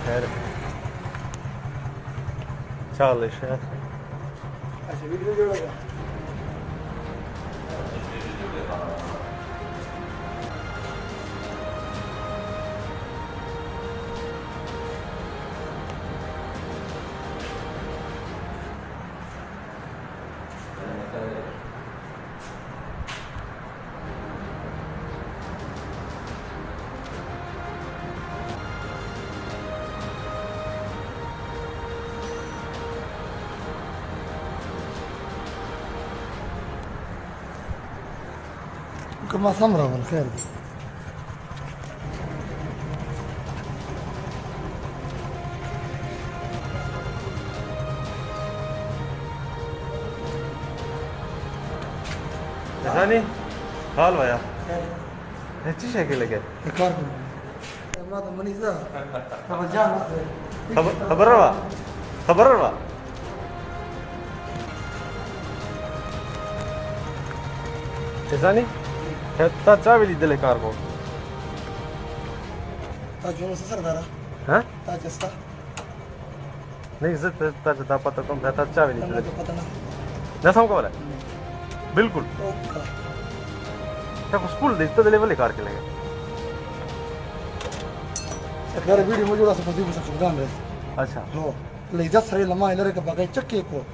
خير चल शायद अच्छा वीडियो जोड़ेगा كما ثمرة بالخير ثاني قال ويا ايش شكل لك ذكرت ما ضمني ذا رجال خبروا ثاني تا چا ویلی دل کار کو تاج ونس سردار ها تاج استا नहीं इज्जत تا دا पता तुम था چا ویلی تمام دل पता ना ना सम को बिल्कुल ओके تا स्कूल दे तो लेवल कार के लगे अगर वीडियो मौजूद है तो मुझे सकते हैं अच्छा हो ले जा सरे लम्हा इधर के बगैर चक्के को